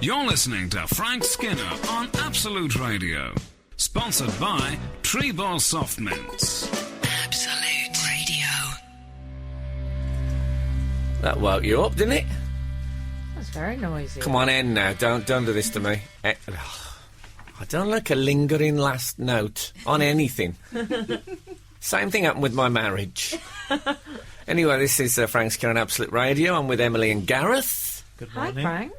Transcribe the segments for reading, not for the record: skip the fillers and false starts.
You're listening to Frank Skinner on Absolute Radio. Sponsored by Treebor Soft Mints. Absolute Radio. That woke you up, didn't it? That's very noisy. Come on in now. Don't do this to me. I don't like a lingering last note on anything. Same thing happened with my marriage. Anyway, this is Frank Skinner on Absolute Radio. I'm with Emily and Gareth. Good morning. Hi, Frank.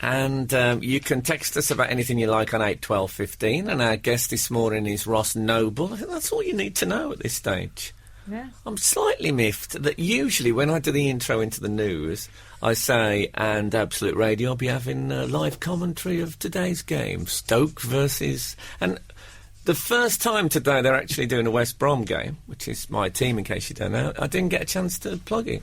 And you can text us about anything you like on 8 12 15. And our guest this morning is Ross Noble. I think that's all you need to know at this stage. Yeah. I'm slightly miffed that usually when I do the intro into the news, I say, and Absolute Radio will be having a live commentary of today's game, Stoke versus... And the first time today they're actually doing a West Brom game, which is my team, in case you don't know, I didn't get a chance to plug it.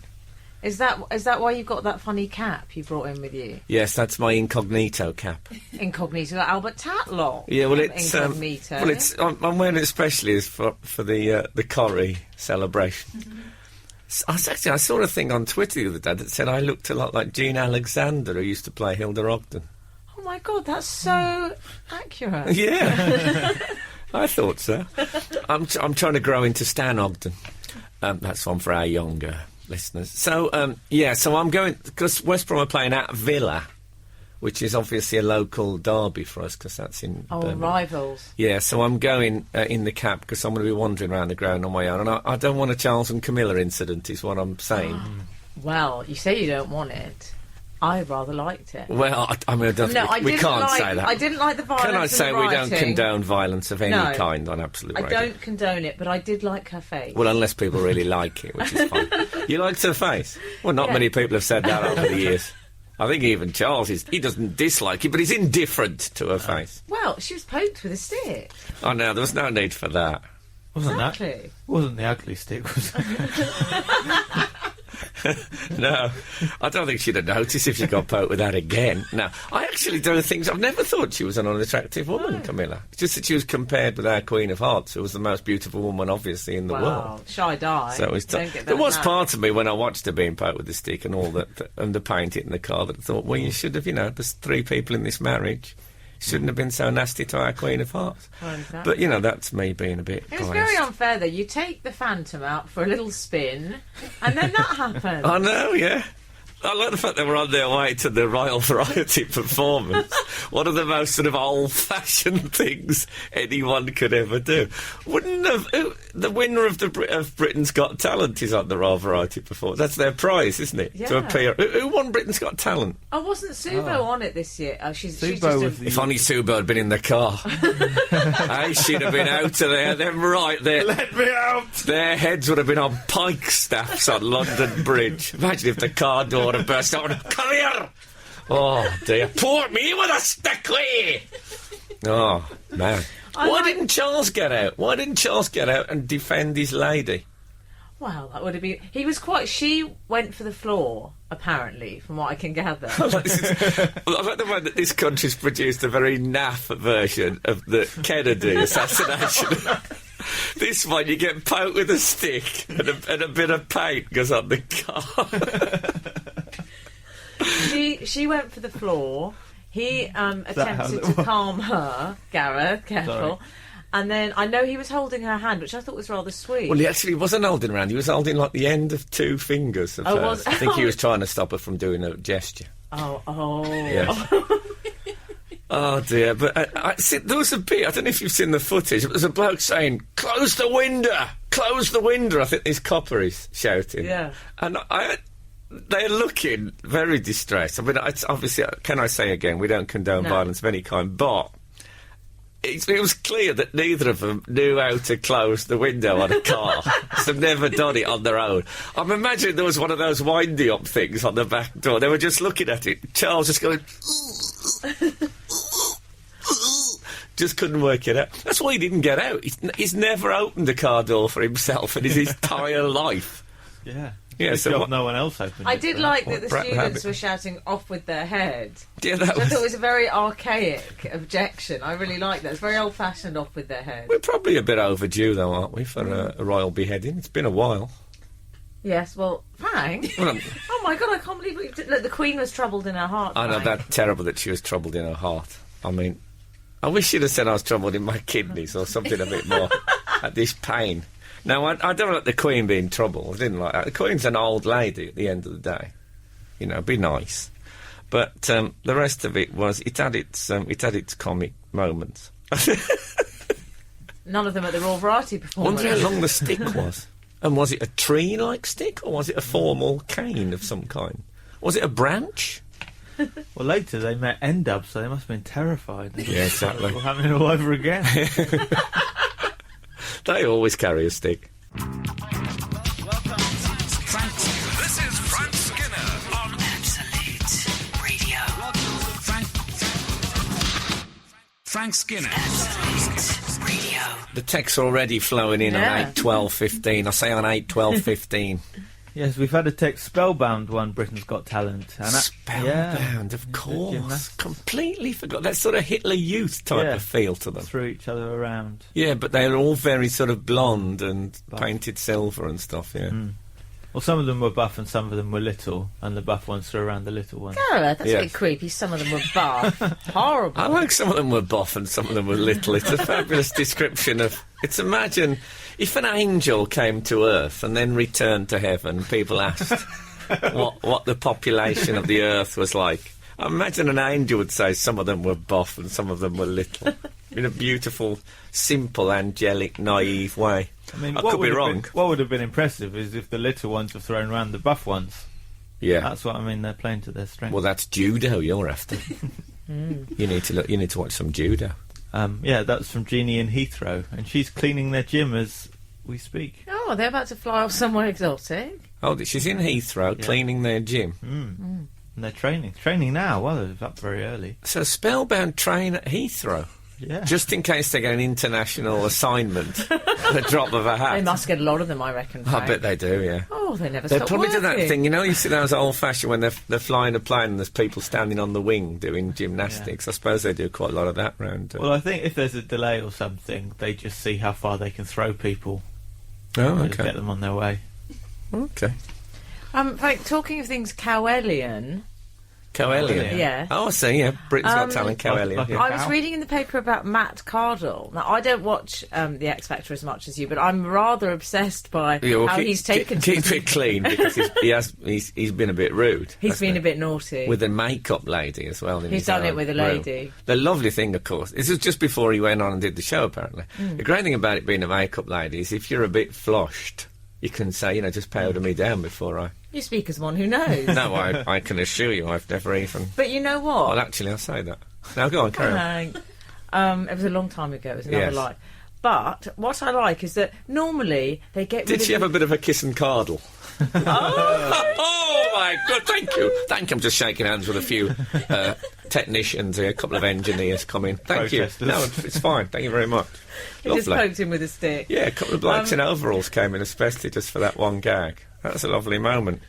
Is that why you've got that funny cap you brought in with you? Yes, that's my incognito cap. Incognito, Albert Tatlock. Yeah, well, it's incognito. I'm wearing it especially as for the Corrie celebration. Mm-hmm. I saw a thing on Twitter the other day that said I looked a lot like Jean Alexander, who used to play Hilda Ogden. Oh my God, that's so accurate. Yeah, I thought so. I'm trying to grow into Stan Ogden. That's one for our younger listeners. So so I'm going, because West Brom are playing at Villa, which is obviously a local derby for us, because that's in Birmingham. Rivals. Yeah, so I'm going in the cap because I'm going to be wandering around the ground on my own, and I don't want a Charles and Camilla incident, is what I'm saying. Well, you say you don't want it. I rather liked it. Well, I mean, we can't say that. I didn't like the violence. Can I say and the we don't writing. condone violence of any kind on Absolute I Radio? don't condone it, but I did like her face. Well, unless people really like it, which is fine. You liked her face? Well, not Yeah. many people have said that over the years. I think even Charles, he doesn't dislike it, but he's indifferent to her face. Well, she was poked with a stick. Oh, no, there was no need for that. Exactly. Wasn't the ugly stick, was it? No, I don't think she'd have noticed if she got poked with that again. No, I actually don't think... I've never thought she was an unattractive woman, Camilla. It's just that she was compared with our Queen of Hearts, who was the most beautiful woman, obviously, in the world. Shy die. So it was there was part of me when I watched her being poked with the stick and all that, and the paint hitting the car, that thought, well, you should have, there's 3 people in this marriage. Shouldn't have been so nasty to our Queen of Hearts. Oh, exactly. But, that's me being a bit It was biased. very unfair, though. You take the Phantom out for a little spin, and then that happens. I know, yeah. I like the fact they were on their way to the Royal Variety performance. One of the most sort of old-fashioned things anyone could ever do. The winner of Britain's Got Talent is on the Royal Variety performance. That's their prize, isn't it? Yeah. To appear. Who won Britain's Got Talent? Oh, wasn't Subo on it this year? Oh, she's just If only Subo had been in the car. Hey, she'd have been out of there. Them right there. Let me out! Their heads would have been on pike staffs on London Bridge. Imagine if the car door had burst out. Come here! Oh, dear. Pour me with a sticky! Oh, man. Why didn't Charles get out? Why didn't Charles get out and defend his lady? Well, that would have been... She went for the floor, apparently, from what I can gather. I like the way that this country's produced a very naff version of the Kennedy assassination. This one, you get poked with a stick and a bit of paint goes on the car. She went for the floor. He attempted to calm her, Gareth, careful. Sorry. And then I know he was holding her hand, which I thought was rather sweet. Well, he actually wasn't holding her hand. He was holding, like, the end of 2 fingers of hers. I think he was trying to stop her from doing a gesture. Oh. Yes. Oh, dear. But I see, there was a bit, I don't know if you've seen the footage, but there's a bloke saying, close the window! Close the window! I think this copper is shouting. Yeah. And they're looking very distressed. I mean, it's obviously, can I say again, we don't condone violence of any kind, but it was clear that neither of them knew how to close the window on a car. So they've never done it on their own. I'm imagining there was one of those windy-up things on the back door. They were just looking at it. Charles just going... just couldn't work it out. That's why he didn't get out. He's never opened a car door for himself in his entire life. Yeah. Yeah, Good so job no one else opened I it. did like that the Brett students Rabbit. were shouting off with their head. Yeah, I that thought it was... was a very archaic objection. I really like that. It's very old-fashioned off with their head. We're probably a bit overdue, though, aren't we, for a royal beheading? It's been a while. Yes, well, Frank. Well, Oh my God, I can't believe look, the Queen was troubled in her heart. I know Frank. that's terrible that she was troubled in her heart. I mean, I wish she'd have said I was troubled in my kidneys or something a bit more at this pain. No, I don't like the Queen being troubled. I didn't like that. The Queen's an old lady at the end of the day. You know, be nice. But the rest of it was it had its comic moments. None of them at the Royal Variety I performance. wonder how long the stick was. And was it a tree-like stick, or was it a formal cane of some kind? Was it a branch? Well, later they met N-Dub, so they must have been terrified. Yeah, exactly. All happening all over again. They always carry a stick. This is Frank Skinner on Absolute Radio. Frank Skinner. Absolute Radio. The text's already flowing in Yeah. on 8, 12, 15. I say on 8, 12, 15. Yes, we've had a text Spellbound won Britain's Got Talent. And Spellbound, of course. Gymnasts. Completely forgot. That sort of Hitler Youth type Yeah. of feel to them. threw each other around. Yeah, but they're all very sort of blonde and Buff. painted silver and stuff, yeah. Well, some of them were buff and some of them were little, and the buff ones threw around the little ones. Gareth, that's a Yes. bit creepy. Some of them were buff. Horrible. I like some of them were buff and some of them were little. It's a fabulous description of... It's imagine if an angel came to Earth and then returned to heaven, people asked what the population of the Earth was like. I imagine an angel would say some of them were buff and some of them were little. In a beautiful, simple, angelic, naive way. I mean, I could be wrong. What would have been impressive is if the little ones were thrown around the buff ones. Yeah. That's what I mean. They're playing to their strength. Well, that's judo you're after. You need to look. You need to watch some judo. Yeah, that's from Jeannie in Heathrow, and she's cleaning their gym as we speak. Oh, they're about to fly off somewhere exotic. Oh, she's in Heathrow Yeah. cleaning their gym. And they're training now. Well, they're up very early. So Spellbound train at Heathrow, Yeah, just in case they get an international assignment at the drop of a hat. They must get a lot of them, I reckon. I Frank. bet they do. Yeah. Oh, they never They stop probably do that working. thing, you know. You see those old-fashioned when they're flying a plane and there's people standing on the wing doing gymnastics. I suppose they do quite a lot of that round. Well, I think if there's a delay or something, they just see how far they can throw people oh, to okay, get them on their way. okay. Frank, talking of things Cowellian. Coelian. Yeah. Oh, I see. Yeah, Britain's Got Talent. Coelian. like a- Yeah. I was Cow? reading in the paper about Matt Cardle. Now, I don't watch The X Factor as much as you, but I'm rather obsessed by Yeah, well, how he's taken keep to it clean because he's been a bit rude. He's hasn't been he? a bit naughty. With a makeup lady as well. In He's his done it own with a room. lady. The lovely thing, of course, this was just before he went on and did the show, apparently. Mm. The great thing about it being a makeup lady is if you're a bit flushed, you can say, you know, just powder me down before I... You speak as one who knows. No, I can assure you I've never even... But you know what? Well, actually, I'll say that. Now, go on, carry on. Frank, it was a long time ago. It was another Yes. life. But what I like is that normally they get rid Did of she have a bit of a kiss and cardle? Oh, my God, thank you. Thank you. I'm just shaking hands with a few technicians here, a couple of engineers coming. Thank Protesters. you. No, it's fine. Thank you very much. He just Lovely. poked him with a stick. Yeah, a couple of blokes in overalls came in especially just for that one gag. That was a lovely moment.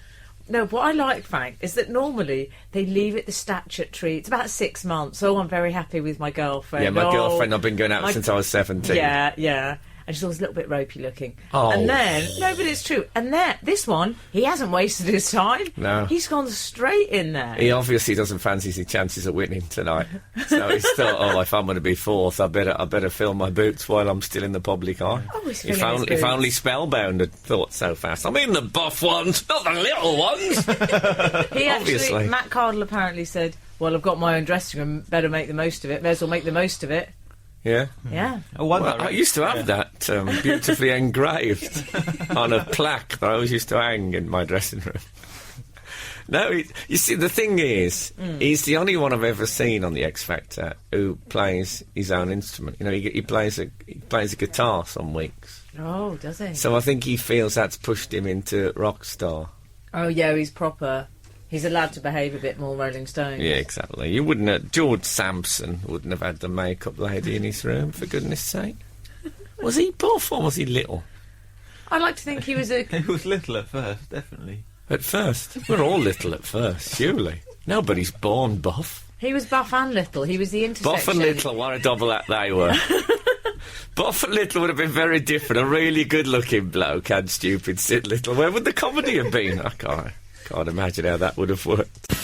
No, what I like, Frank, is that normally they leave it the statutory. It's about 6 months. Oh, I'm very happy with my girlfriend. Yeah, my Oh, girlfriend, I've been going out my- since I was 17. Yeah, yeah. And she's always a little bit ropey looking. Oh. And then, no, but it's true. And then, this one, he hasn't wasted his time. No. He's gone straight in there. He obviously doesn't fancy his chances of winning tonight. So he's thought, oh, if I'm going to be fourth, I better fill my boots while I'm still in the public eye. Oh, he's if, filling his if boots. only Spellbound had thought so fast. I mean the buff ones, not the little ones. He Obviously. actually, Matt Cardle apparently said, well, I've got my own dressing room, better make the most of it. May as well make the most of it. Yeah. Yeah. Oh, one Well, I used to have that beautifully engraved on a plaque that I always used to hang in my dressing room. No, you see, the thing is, he's the only one I've ever seen on the X Factor who plays his own instrument. You know, he plays a guitar some weeks. Oh, does he? So I think he feels that's pushed him into rock star. Oh, yeah, he's proper. He's allowed to behave a bit more Rolling Stones. Yeah, exactly. You wouldn't have, George Sampson wouldn't have had the makeup lady in his room, for goodness sake. Was he buff or was he little? I like to think he was a... He was little at first, definitely. At first. We're all little at first, surely. Nobody's born buff. He was buff and little. He was the intersection. Buff and little, what a double act they were. Buff and Little would have been very different. A really good-looking bloke and stupid Sid Little. Where would the comedy have been? I can't imagine how that would have worked.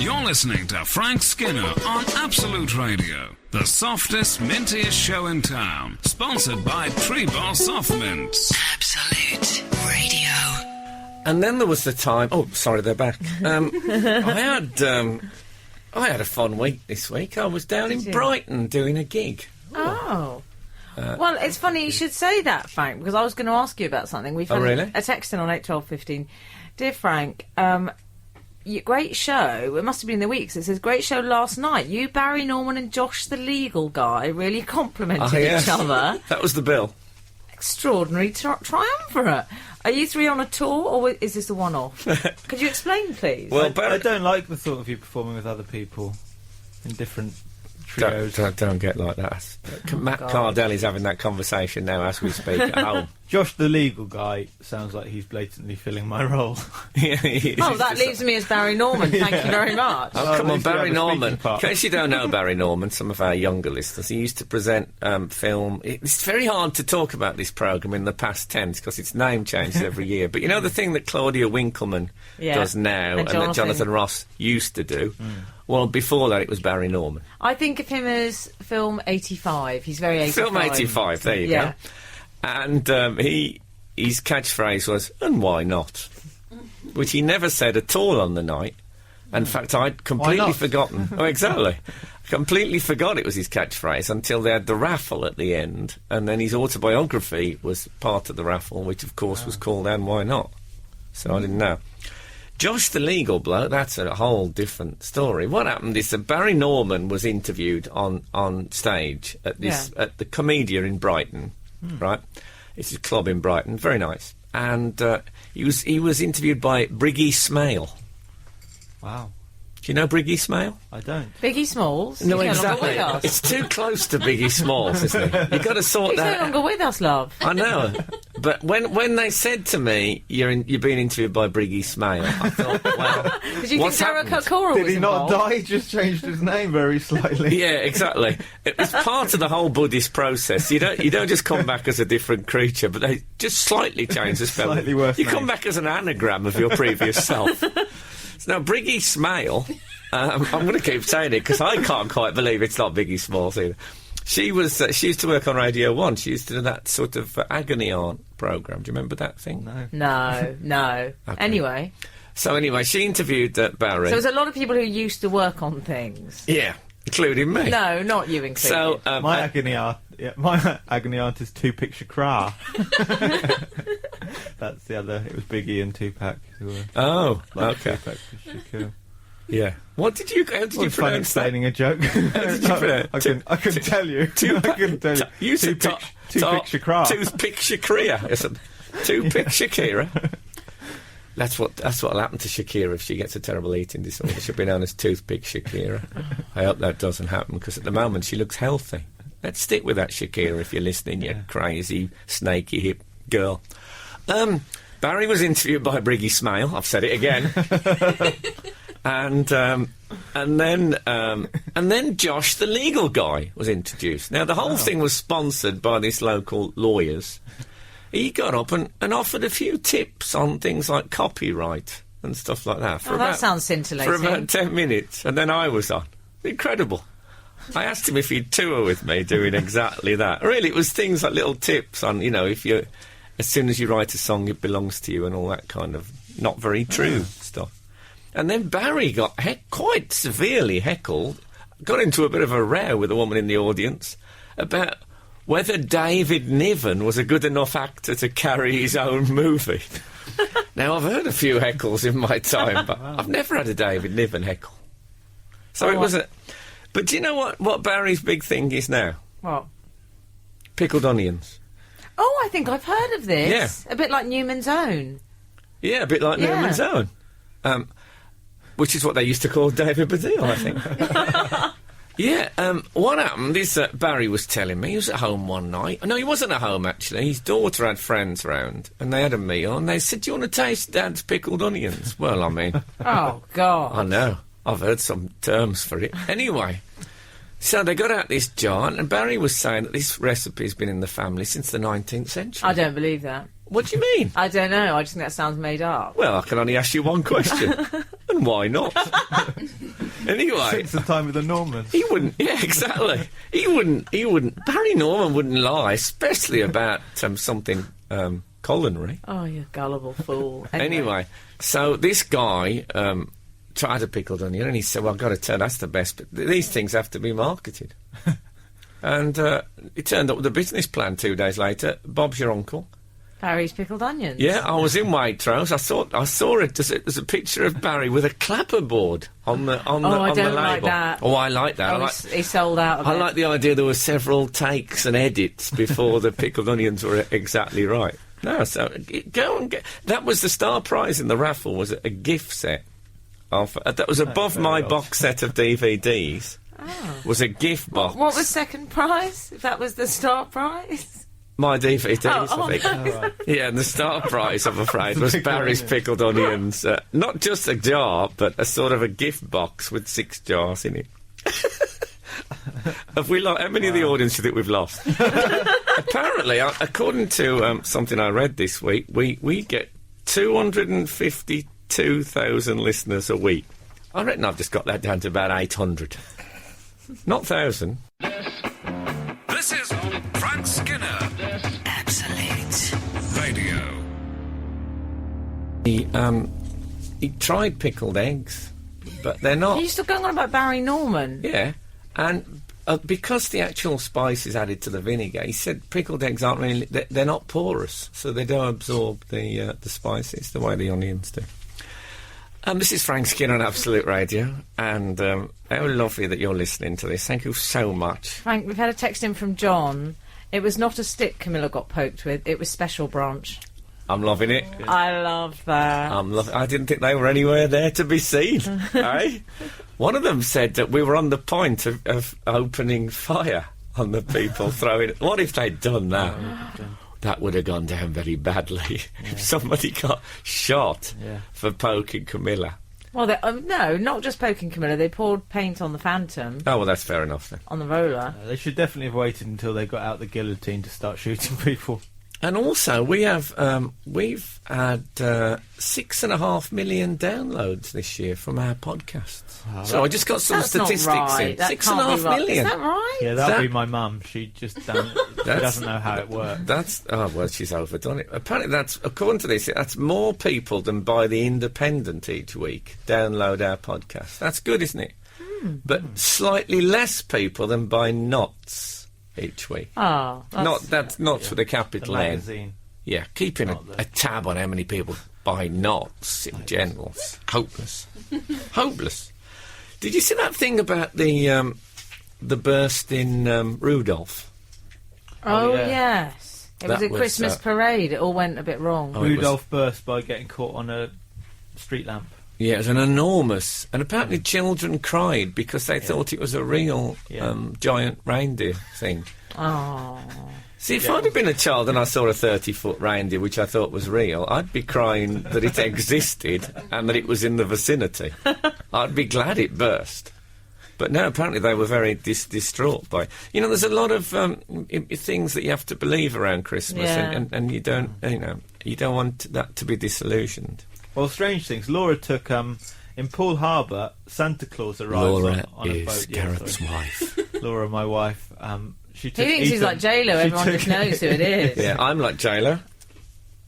You're listening to Frank Skinner on Absolute Radio, the softest, mintiest show in town. Sponsored by Tree Bar Soft Mints. Absolute Radio. And then there was the time... Oh, sorry, they're back. I had a fun week this week. I was down in Brighton doing a gig. Oh. Well, it's funny you should say that, Frank, because I was going to ask you about something. We've had really? a text in on 81215. Dear Frank, great show. It must have been the week, 'cause it says, great show last night. You, Barry Norman and Josh the legal guy really complimented each other. That was the bill. Extraordinary triumvirate. Are you three on a tour, or is this a one-off? Could you explain, please? Well, I don't like the thought of you performing with other people in different trios. Don't get like that. Matt Cardle is having that conversation now as we speak at home. Josh, the legal guy, sounds like he's blatantly filling my role. Yeah, he is. Oh, that leaves me as Barry Norman. Thank you very much. Oh, come at on, least you Barry have a Norman. speaking part. In case you don't know Barry Norman, some of our younger listeners, he used to present film. It's very hard to talk about this programme in the past tense because its name changes every year. But you know the thing that Claudia Winkleman does now and that Jonathan Ross used to do? Well, before that it was Barry Norman. I think of him as Film 85. He's very 85. Film 85, there you go. And his catchphrase was, and why not? Which he never said at all on the night. In fact, I'd completely forgotten. Oh, exactly. I completely forgot it was his catchphrase until they had the raffle at the end. And then his autobiography was part of the raffle, which, of course, was called And Why Not? So I didn't know. Josh the legal bloke, that's a whole different story. What happened is that Barry Norman was interviewed on stage at the Comedia in Brighton, right? It's a club in Brighton, very nice. And he was interviewed by Briggy Smale. Wow. Do you know Briggy Smale? I don't. Biggie Smalls. No, He's exactly. No longer with us. It's too close to Biggie Smalls, isn't it? You've got to sort He's that no longer with us, love. I know. But when they said to me, you're being interviewed by Briggy Smale, I thought, well, Did you what's think Sarah happened? Cora Did was he not involved? die? He just changed his name very slightly. Yeah, exactly. It was part of the whole Buddhist process. You don't just come back as a different creature, but they just slightly change the spelling. Slightly worse You name. come back as an anagram of your previous self. So now, Briggy Smale, I'm going to keep saying it because I can't quite believe it's not Biggie Smalls either. She used to work on Radio 1. She used to do that sort of agony aunt programme. Do you remember that thing? No. No. Okay. Anyway. So anyway, she interviewed Barry. So there's a lot of people who used to work on things. Yeah, including me. No, not you included. So My agony aunt is Two-Picture Cra. That's the other. It was Biggie and Tupac who were. Oh, okay. Tupac was Shakur. Yeah. How did you Fun pronounce that? explaining a joke. did you pronounce it? I can tell you. I can tell you. You said Two-Picture Cra. Toothpick Shakira. Toothpick Shakira. That's what'll happen to Shakira if she gets a terrible eating disorder. She'll be known as Toothpick Shakira. I hope that doesn't happen because at the moment she looks healthy. Let's stick with that, Shakira, if you're listening, you crazy, snaky hip girl. Barry was interviewed by Briggy Smale. I've said it again. And then Josh, the legal guy, was introduced. Now, the whole thing was sponsored by this local lawyers. He got up and offered a few tips on things like copyright and stuff like that. that sounds scintillating. For about 10 minutes, and then I was on. Incredible. I asked him if he'd tour with me doing exactly that. Really, it was things like little tips on, as soon as you write a song, it belongs to you and all that kind of not very true stuff. And then Barry got quite severely heckled, got into a bit of a row with a woman in the audience about whether David Niven was a good enough actor to carry his own movie. Now, I've heard a few heckles in my time, but I've never had a David Niven heckle. So it was a... But do you know what Barry's big thing is now? What? Pickled onions. Oh, I think I've heard of this. Yeah. A bit like Newman's Own. Yeah, a bit like Newman's Own. Which is what they used to call David Baddiel, I think. Yeah, what happened is that Barry was telling me he was at home one night. No, he wasn't at home, actually. His daughter had friends round, and they had a meal, and they said, do you want to taste Dad's pickled onions? Well, I mean... Oh, God. I know. I've heard some terms for it. Anyway, So they got out this jar, and Barry was saying that this recipe's been in the family since the 19th century. I don't believe that. What do you mean? I don't know. I just think that sounds made up. Well, I can only ask you one question. And why not? Anyway. Since the time of the Normans. He wouldn't, yeah, exactly. He wouldn't, Barry Norman wouldn't lie, especially about something culinary. Oh, you gullible fool. Anyway, so this guy tried a pickled onion, and he said, well, I've got to tell that's the best, but these things have to be marketed. And he turned up with a business plan 2 days later. Bob's your uncle. Barry's pickled onions. Yeah, I was in Waitrose. I saw it. There's a picture of Barry with a clapperboard on the I don't label. like that. Oh, I like that. He sold out of it. I like the idea there were several takes and edits before the pickled onions were exactly right. No, so go and get... That was the star prize in the raffle, was a gift set. That was above my box set of DVDs. Oh. Was a gift box. What was second prize? If that was the star prize? My DVDs, I think. No. Right. Yeah, and the star prize, I'm afraid, was Barry's pickled onions. Not just a jar, but a sort of a gift box with 6 jars in it. Have we how many of the audience do you think we've lost? Apparently, according to something I read this week, we get 252,000 listeners a week. I reckon I've just got that down to about 800. Not 1,000. This is Frank Skinner Absolute Radio. He tried pickled eggs, but they're not. Are you still going on about Barry Norman? Yeah, and because the actual spice is added to the vinegar, he said pickled eggs aren't really... They're not porous, so they don't absorb the spices the way the onions do. This is Frank Skinner on Absolute Radio, and how lovely that you're listening to this. Thank you so much. Frank, we've had a text in from John. It was not a stick Camilla got poked with, it was special branch. I'm loving it. I love that. I didn't think they were anywhere there to be seen. Eh? One of them said that we were on the point of opening fire on the people throwing... What if they'd done that? That would have gone down very badly if somebody got shot for poking Camilla. Well, no, not just poking Camilla. They poured paint on the Phantom. Oh, well, that's fair enough then. On the roller. They should definitely have waited until they got out the guillotine to start shooting people. And also, we've had 6.5 million downloads this year from our podcasts. Oh, so I just got some that's statistics not right. in. That 6.5 million. Is that right? Yeah, that'll be my mum. She just doesn't know how it works. She's overdone it. Apparently, according to this, that's more people than by the Independent each week download our podcast. That's good, isn't it? But slightly less people than by Knots each week. Oh, That's Knots with a capital The N. magazine. Yeah, keeping a tab on how many people buy Knots in general. Hopeless. Hopeless. Did you see that thing about the burst in Rudolph? Oh, yeah. yes. It was That a Christmas was, parade. It all went a bit wrong. Oh, it was- Rudolph burst by getting caught on a street lamp. Yeah, it was an enormous... And apparently children cried because they thought it was a real giant reindeer thing. Oh. See, if I'd have been a child and I saw a 30-foot reindeer, which I thought was real, I'd be crying that it existed and that it was in the vicinity. I'd be glad it burst. But no, apparently they were very distraught by... You know, there's a lot of things that you have to believe around Christmas, and you don't, you don't want that to be disillusioned. Well, strange things. Laura took, in Poole Harbour, Santa Claus arrived Laura on a boat. is Garrett's wife. Laura, my wife, she took He thinks he's Ethan- like J-Lo. she Everyone took- just knows who it is. Yeah, I'm like J-Lo.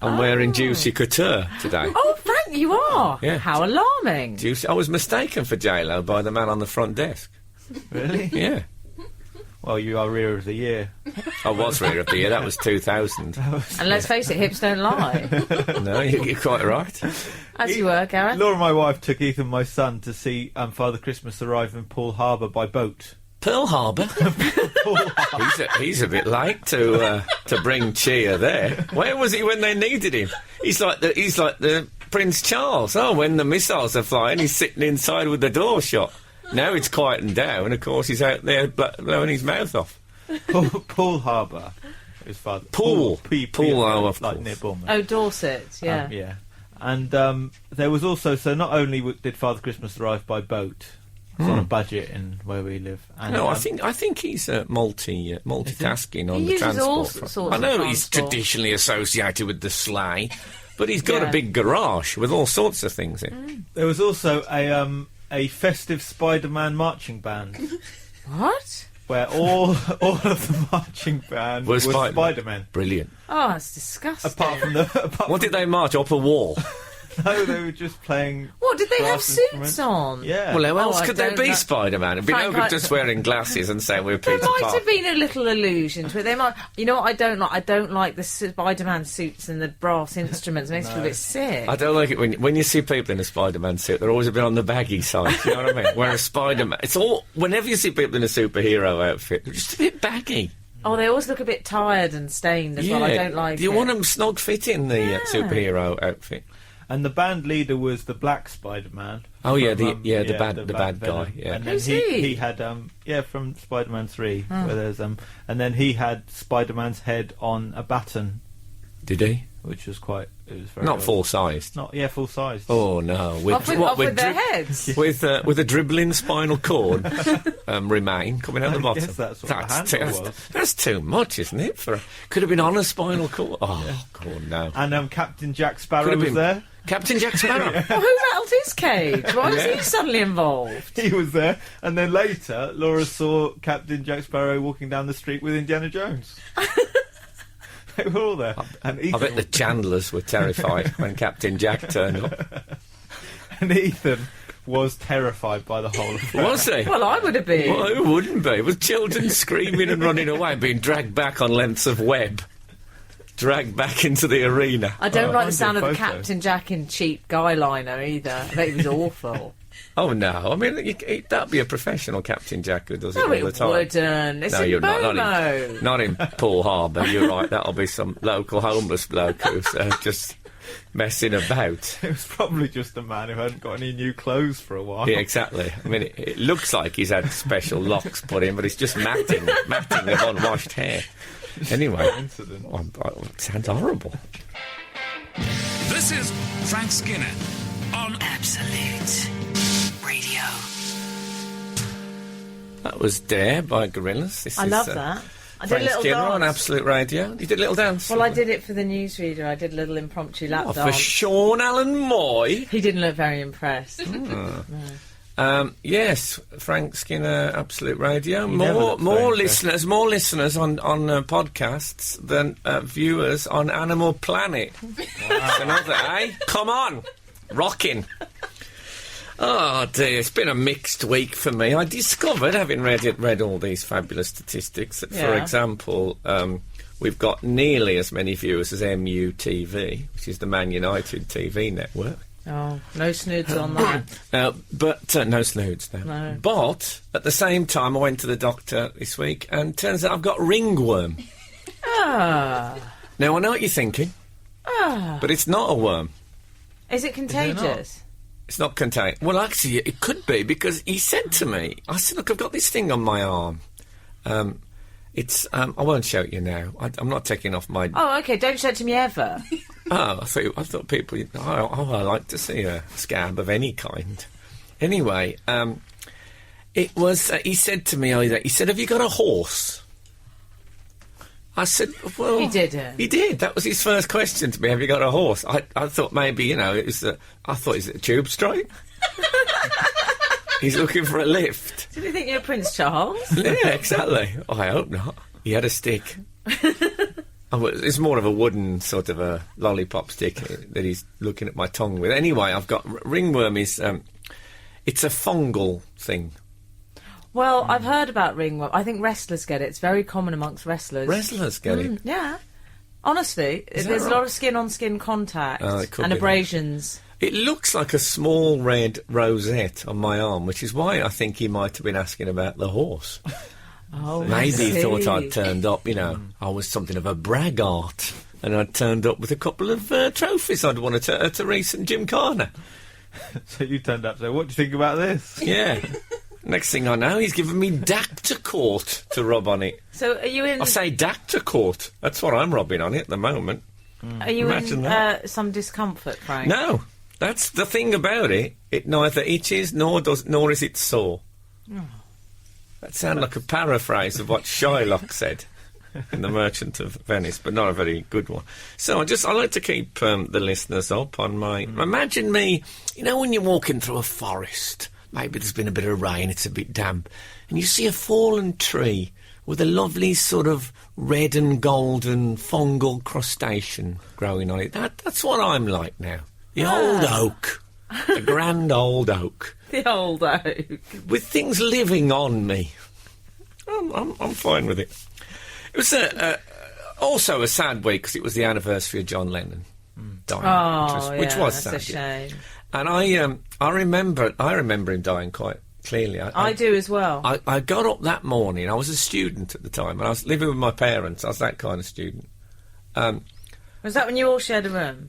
I'm wearing Juicy Couture today. Oh, Frank, you are? Yeah. How alarming. Juicy. I was mistaken for J-Lo by the man on the front desk. Really? Yeah. Well, you are Rear of the Year. I was Rear of the Year. That was 2000. And let's face it, hips don't lie. No, you're quite right. As you were, Gareth. Laura, my wife, took Ethan, my son, to see Father Christmas arrive in Poole Harbour by boat. Pearl Harbor. He's a bit late to bring cheer there. Where was he when they needed him? He's like the Prince Charles. Oh, when the missiles are flying, he's sitting inside with the door shut. Now it's quietened down, and of course he's out there blowing his mouth off. Poole Harbour. His father. Poole. Poole, of like course. near Bournemouth. Oh, Dorset, yeah. Yeah. And there was also, so not only did Father Christmas arrive by boat, It's on a budget in where we live. And, No, I think he's multitasking on He the uses all transport. sorts I of know he's transport. traditionally associated with the sleigh, but he's got Yeah. a big garage with all sorts of things in. there was also a festive Spider-Man marching band What? where all of the marching band Was was Spider-Man. Spider-Man. Brilliant. Oh, that's disgusting. What did they march up a wall? No, they were just playing. What, did they have brass suits instruments. on? Yeah. Well, how else I could there don't be know. Spider-Man? It'd be Frank, no good just wearing glasses and saying we're There Peter might Parker. have been a little allusion to it. They might. You know what I don't like? I don't like the Spider-Man suits and the brass instruments. It makes me feel a bit sick. I don't like it when you see people in a Spider-Man suit. They're always a bit on the baggy side. You know what I mean? Whereas Spider-Man, it's all. Whenever you see people in a superhero outfit, they're just a bit baggy. Oh, they always look a bit tired and stained as well. I don't like Do you it. want them snug fit in the superhero outfit? And the band leader was the Black Spider-Man. Oh, yeah, from, the bad guy, Venom. yeah. And then Who's he? he had from Spider-Man 3, where there's and then he had Spider-Man's head on a baton, Did he? which was very Not odd. full-sized. Not full size. Oh, no. Off with their heads. With a dribbling spinal cord remain coming out the I bottom. guess that's what the handle was. That's too much, isn't it? Could have been on a spinal cord. Oh, God, no. And Captain Jack Could Sparrow have was been there. Captain Jack Sparrow. Well, who rattled his cage? Why was he suddenly involved? He was there, and then later Laura saw Captain Jack Sparrow walking down the street with Indiana Jones. They were all there. And I Ethan, bet the Chandlers were terrified when Captain Jack turned up. and Ethan was terrified by the whole affair. Was he? Well, I would have been. Well, who wouldn't be? With children screaming and running away, being dragged back on lengths of web. Dragged back into the arena. I don't like the I'll sound of do a the photo. Captain Jack in cheap guy liner either. I bet he was awful. Oh, no. I mean, that'd be a professional Captain Jack who does it No, all it the time. wouldn't. It's No, in you're not. Bomo. Not in Paul Harbour, you're right. That'll be some local homeless bloke who's just messing about. It was probably just a man who hadn't got any new clothes for a while. Yeah, exactly. I mean, it looks like he's had special locks put in, but it's just matting of unwashed hair. Anyway, Incident. it sounds horrible. This is Frank Skinner on Absolute Radio. That was Dare by Gorillaz. This I is, love that. I did a Frank little Skinner on dance. Absolute Radio. You did a little dance. Well, I did it for the newsreader. I did a little impromptu lap Oh, for dance. Sean Allen Moy. He didn't look very impressed. Yes, Frank Skinner, Absolute Radio. never looks More very listeners on podcasts than viewers on Animal Planet. That's another, eh? Come on, rocking. Oh dear, it's been a mixed week for me. I discovered, having read all these fabulous statistics, that, for Yeah. example, we've got nearly as many viewers as MUTV, which is the Man United TV network. Oh, no snoods on that. But no snoods, no. No. But at the same time, I went to the doctor this week, and turns out I've got ringworm. Ah. Now, I know what you're thinking, but it's not a worm. Is it contagious? It's not contagious. Well, actually, it could be, because he said to me, I said, look, I've got this thing on my arm. I won't show it you now. I'm not taking off my... Oh, okay. Don't show it to me ever. Oh, I thought people... I like to see a scab of any kind. Anyway, it was... he said to me, he said, have you got a horse? I said, well... He didn't. He did. That was his first question to me, have you got a horse? I thought maybe, it was is it a tube strike? He's looking for a lift. Did you think you were Prince Charles? Yeah, exactly. Oh, I hope not. He had a stick. It's more of a wooden sort of a lollipop stick that he's looking at my tongue with. Anyway, I've got ringworm is it's a fungal thing. Well, I've heard about ringworm. I think wrestlers get it. It's very common amongst wrestlers. Wrestlers get it. Yeah. Honestly, Is that there's a right? lot of skin-on-skin contact Oh, it could and be that. abrasions. It looks like a small red rosette on my arm, which is why I think he might have been asking about the horse. Oh, Maybe he I thought see. I'd turned up, I was something of a braggart. And I'd turned up with a couple of trophies I'd won at a recent Gymkhana. So you turned up. So what do you think about this? Yeah. Next thing I know, he's given me Dactacort to rub on it. So are you in... I say Dactacort. That's what I'm rubbing on it at the moment. Are you imagine in that. some discomfort, Frank? No, that's the thing about it. It neither itches nor is it sore. That sounded like a paraphrase of what Shylock said in The Merchant of Venice, but not a very good one. So I like to keep the listeners up on my... Imagine me, when you're walking through a forest, maybe there's been a bit of rain, it's a bit damp, and you see a fallen tree with a lovely sort of red and golden fungal crustacean growing on it. That's what I'm like now. The old oak. The grand old oak. The old oak. With things living on me. I'm fine with it. It was also a sad week because it was the anniversary of John Lennon dying, which was sad. That's a shame. And I remember him dying quite clearly. I do as well. I got up that morning. I was a student at the time, and I was living with my parents. I was that kind of student. Was that when you all shared a room?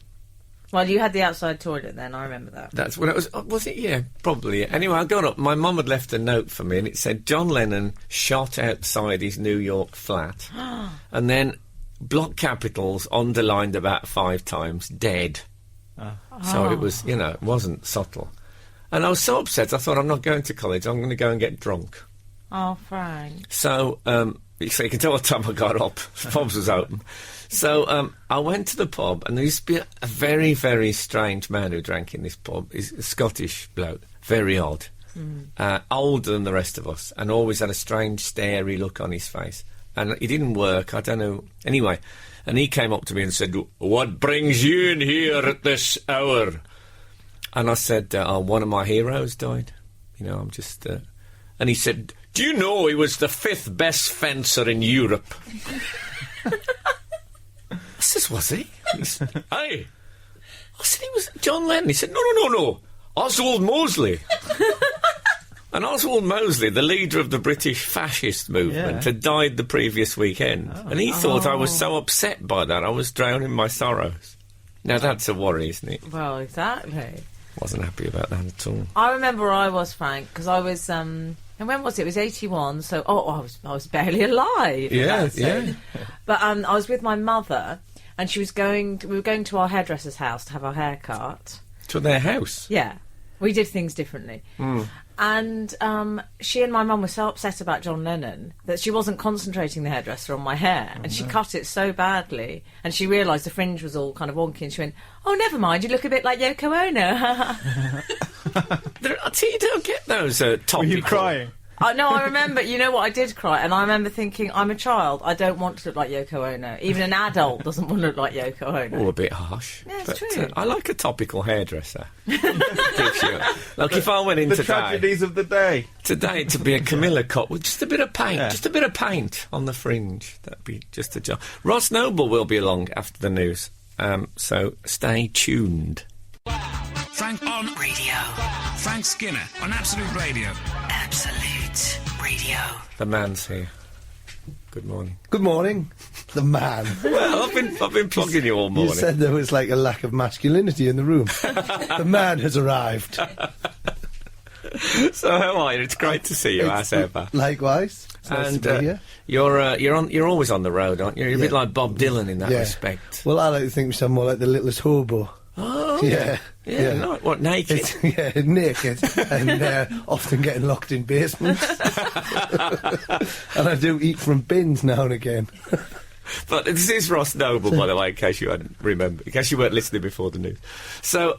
Well, you had the outside toilet then, I remember that. That's when it was... Was it? Yeah, probably. Yeah. Anyway, I got up. My mum had left a note for me, and it said, John Lennon shot outside his New York flat. And then block capitals underlined about 5 times, dead. So it was, it wasn't subtle. And I was so upset, I thought, I'm not going to college, I'm going to go and get drunk. Oh, Frank. So you can tell what time I got up. The pubs was open. So I went to the pub, and there used to be a very, very strange man who drank in this pub. He's a Scottish bloke, very odd, older than the rest of us, and always had a strange, starey look on his face. And he didn't work, I don't know. Anyway, and he came up to me and said, "What brings you in here at this hour?" And I said, one of my heroes died. I'm just... And he said, "Do you know he was the 5th best fencer in Europe?" I says, "Was he?" Aye. I said, "He was John Lennon." He said, No. Oswald Mosley." And Oswald Mosley, the leader of the British fascist movement, had died the previous weekend. And he thought I was so upset by that, I was drowning my sorrows. Now, that's a worry, isn't it? Well, exactly. Wasn't happy about that at all. I remember where I was, Frank, because I was... and when was it? It was 81, so... I was barely alive. Yeah. But I was with my mother, and we were going to our hairdresser's house to have our hair cut. To their house? Yeah. We did things differently. And she and my mum were so upset about John Lennon that she wasn't concentrating the hairdresser on my hair, and she cut it so badly, and she realised the fringe was all kind of wonky, and she went, "Oh, never mind, you look a bit like Yoko Ono." You don't get those topical... Were you crying? No, I remember, you know what, I did cry, and I remember thinking, I'm a child, I don't want to look like Yoko Ono. Even an adult doesn't want to look like Yoko Ono. Oh, a bit harsh. Yeah, it's true. I like a topical hairdresser. Like if I went in the today... tragedies of the day. Today, to be a Camilla cut with just a bit of paint, just a bit of paint on the fringe. That'd be just a job. Ross Noble will be along after the news, so stay tuned. Frank on Radio. Frank Skinner on Absolute Radio. Absolute Radio. The man's here. Good morning. Good morning. The man. Well, I've been plugging you all morning. You said there was like a lack of masculinity in the room. The man has arrived. So how are you? It's great to see you, as ever. Likewise. It's nice to be here. You're always on the road, aren't you? You're a bit like Bob Dylan in that respect. Well, I like to think we sound more like the littlest hobo. Oh, yeah. No, what, naked? Naked, and often getting locked in basements. And I do eat from bins now and again. But this is Ross Noble, by the way, in case you hadn't remembered, in case you weren't listening before the news. So,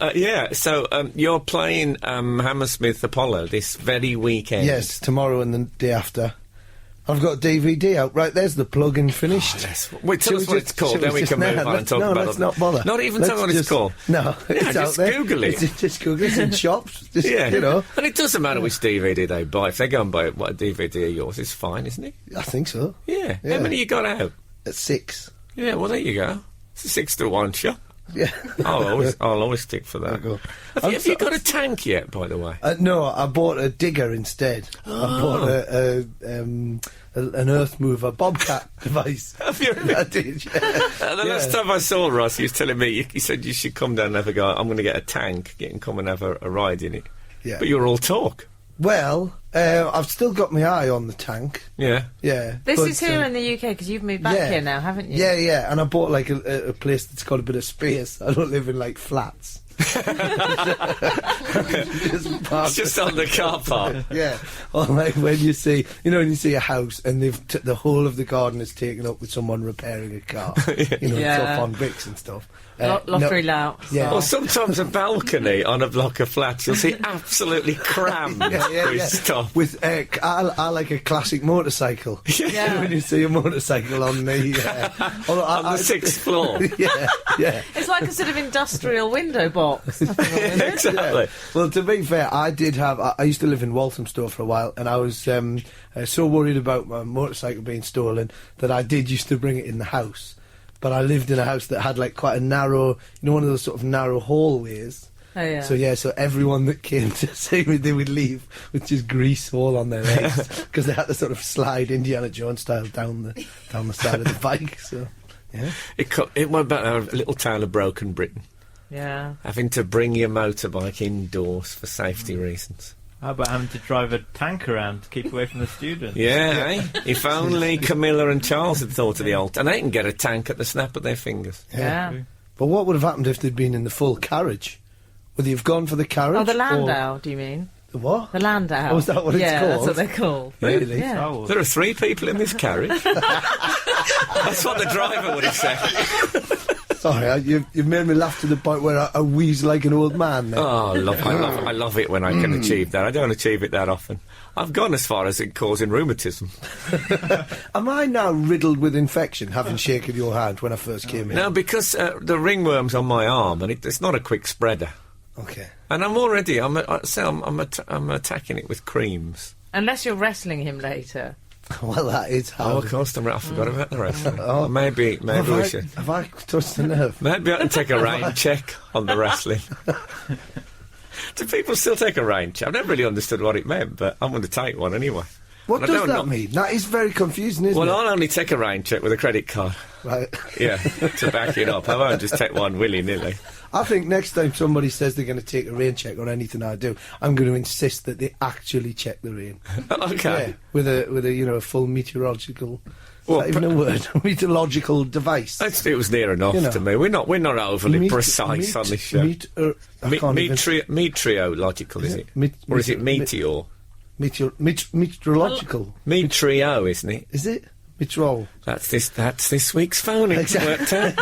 you're playing Hammersmith Apollo this very weekend. Yes, tomorrow and the day after. I've got a DVD out. Right, there's the plug-in finished. Tell us what it's called, then we can move on and talk about it. No, let's not bother. Not even tell what it's called. No, it's out there. Google it. Just Google it. It's in shops. Just, you know. And it doesn't matter which DVD they buy. If they go and buy a DVD of yours, it's fine, isn't it? I think so. Yeah. How many you got out? At 6. Yeah, well, there you go. It's a 6-to-1 shot. Yeah. I'll always stick for that. Have you got a tank yet, by the way? No, I bought a digger instead. I bought an earth mover bobcat device. Have you? I did. Yeah. The last time I saw Ross, he was telling me, he said you should come down and have a go. I'm going to get a tank, come and have a ride in it. Yeah. But you're all talk. Well, I've still got my eye on the tank. Yeah. Yeah. This is here in the UK because you've moved back here now, haven't you? Yeah. And I bought like a place that's got a bit of space. I don't live in like flats. It's just on the car park. Yeah, or like when you see, when you see a house and the whole of the garden is taken up with someone repairing a car, Yeah. tough on bricks and stuff. Lottery louts. Yeah. Or sometimes a balcony on a block of flats, you'll see absolutely crammed with stuff. With I like a classic motorcycle. Yeah. When you see a motorcycle on the On the sixth floor. yeah. It's like a sort of industrial window box. Nothing wrong with it. Exactly. Well, to be fair, I used to live in Walthamstow for a while, and I was so worried about my motorcycle being stolen that I used to bring it in the house. But I lived in a house that had like quite a narrow, one of those sort of narrow hallways. Oh, yeah. So everyone that came to see me, they would leave with just grease all on their legs because they had to sort of slide Indiana Jones style down the side of the bike. So, yeah. It went back to a little town of Broken Britain. Yeah. Having to bring your motorbike indoors for safety reasons. How about having to drive a tank around to keep away from the students? Yeah, eh? If only Camilla and Charles had thought of the old... And they can get a tank at the snap of their fingers. Yeah. But what would have happened if they'd been in the full carriage? Would they have gone for the carriage? Oh, the Landau, do you mean? The what? The Landau. Oh, is that what it's yeah, called? that's what they're called. Really? Yeah. Oh, There are 3 people in this carriage. That's what the driver would have said. Sorry, you've made me laugh to the point where I wheeze like an old man. Then. Oh, I love it when I can achieve that. I don't achieve it that often. I've gone as far as it causing rheumatism. Am I now riddled with infection, having shaken your hand when I first came in? No, because the ringworm's on my arm, and it's not a quick spreader. Okay. And I'm already, I'm attacking it with creams. Unless you're wrestling him later. Well, that is how... Oh, of course, I forgot about the wrestling. Maybe we should. Have I touched the nerve? Maybe I can take a rain check on the wrestling. Do people still take a rain check? I've never really understood what it meant, but I'm going to take one anyway. What does that mean? That is very confusing, isn't it? Well, I'll only take a rain check with a credit card. Right. Yeah, to back it up. I won't just take one willy-nilly. I think next time somebody says they're going to take a rain check on anything I do, I'm going to insist that they actually check the rain. Okay. Yeah, with a full meteorological... Well, is that even a word? Meteorological device. It was near enough to me. We're not overly precise on this show. Meteorological, is it? Or is it meteor? Meteorological. Meteo, isn't it? Is it? Meteorol. That's this week's phone. Exactly.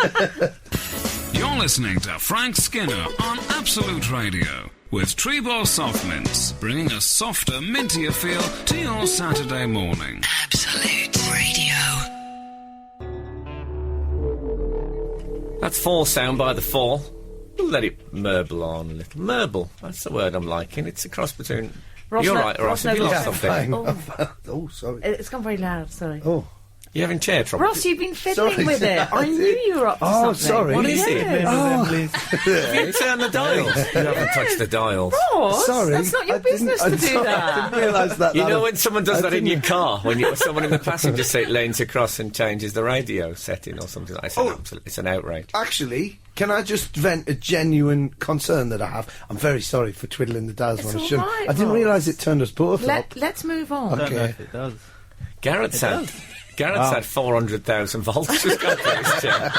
You're listening to Frank Skinner on Absolute Radio with Treebor Soft Mints, bringing a softer, mintier feel to your Saturday morning. Absolute Radio. That's Fall Sound by The Fall. Let it merble on a little. Merble, that's the word I'm liking. It's a cross between... Ross, You're right, Ross, have you lost something? Oh, sorry. It's gone very loud, sorry. Oh. You having chair trouble? Ross, you've been fiddling Sorry, with it. I knew you were up to Oh, something. sorry. What is it? Remember them, please? Have you turned the dials? You haven't touched the dials. Ross, Sorry. that's not your business to do I that. didn't realise that. You know Adam. when someone does I that in didn't- your car, when someone in the passenger seat leans across and changes the radio setting or something like that? It's an outrage. Actually, can I just vent a genuine concern that I have? I'm very sorry for twiddling the dials It's when I all shouldn't. right, I didn't Ross. realise it turned us both up. Let's move on. I don't know Okay. if it does. Garrett's had 400,000 volts just gone through his chair.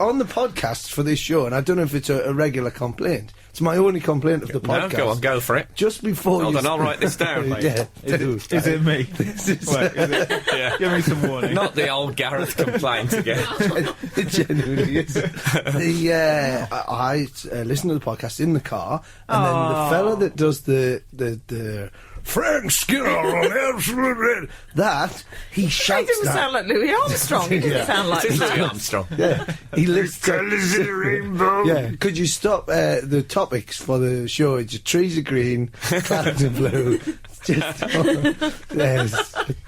On the podcast for this show, and I don't know if it's a regular complaint. It's my only complaint of the No, podcast. go for it. Just before Hold you... on, I'll write this down, mate. Yeah, do. Is it me? This is- Wait, is it? Yeah. Give me some warning. Not the old Gareth complaint again. It genuinely is. I listen to the podcast in the car, and then the fella that does the Frank Skinner on Absolute Radio, that he It shouts didn't that. sound like Louis Armstrong. It didn't sound like It is Louis that. Armstrong. Yeah, he lives. Yeah, could you stop the topics for the show? It's just trees are green, clouds are blue. It's just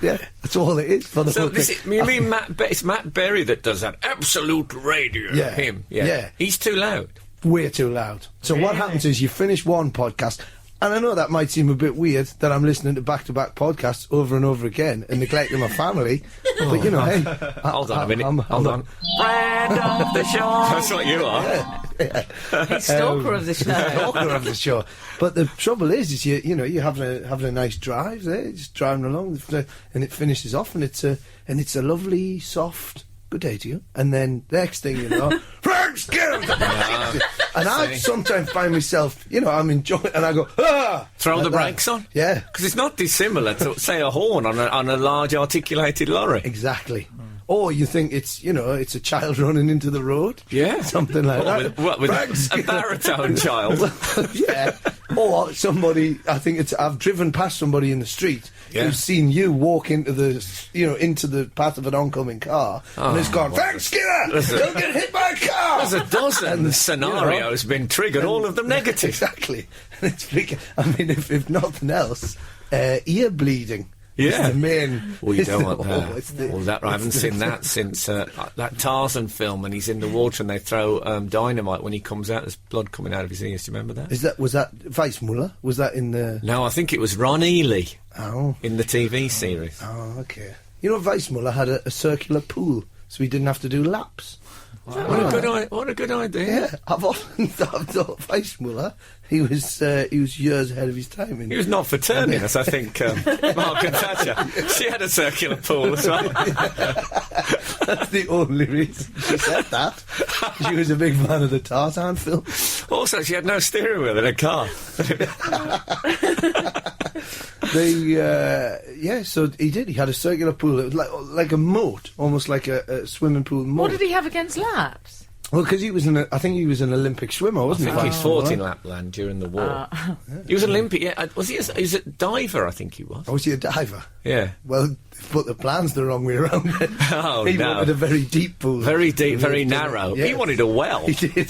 yeah, that's all it is for the So whole this thing. is, you mean it's Matt Berry that does that? Absolute Radio. Yeah. Him. Yeah. He's too loud. Way too loud. So what happens is you finish one podcast, and I know that might seem a bit weird that I'm listening to back-to-back podcasts over and over again and neglecting my family, but you know, hey, Hold on a minute. Hold on. Friend of the show. That's what you are. He's stalker of the show. Stalker of the show. But the trouble is you're having a nice drive there, just driving along, and it finishes off, and it's a lovely, soft good day to you. And then the next thing you know, Frank Skinner And I sometimes find myself, I'm enjoying, and I go, ah! Throw like the that. brakes on? Yeah. Because it's not dissimilar to, say, a horn on a large articulated lorry. Exactly. Or you think it's a child running into the road. Yeah. Something like that. With a baritone child. Yeah. Or somebody, I've driven past somebody in the street who's seen you walk into the path of an oncoming car and has gone, thanks, Skinner! Don't get hit by a car! There's a dozen scenarios been triggered, all of them negative. Exactly. And it's freaking, if nothing else, ear bleeding. Yeah. It's the main... Well, you don't want that. I haven't seen that since that Tarzan film, and he's in the water and they throw dynamite. When he comes out, there's blood coming out of his ears. Do you remember that? Was that Weissmuller? Was that in the... No, I think it was Ron Ely. Oh. In the TV series. Oh, okay. Weissmuller had a circular pool, so he didn't have to do laps. What a good idea. Yeah, I've often thought Weissmuller, he was years ahead of his time. He was not for turning us, I think, Margaret Thatcher. She had a circular pool as well. That's the only reason she said that. She was a big fan of the Tarzan film. Also, she had no steering wheel in her car. So he did. He had a circular pool. It was like a moat, almost like a swimming pool moat. What did he have against laps? Well, because I think he was an Olympic swimmer, wasn't he? I think he fought in Lapland during the war. He was an Olympic, yeah. Was he a diver, I think he was. Oh, was he a diver? Yeah. Well, but the plan's the wrong way around. Oh, he no. wanted a very deep pool. Very deep, very narrow. Yeah. He wanted a well. He did.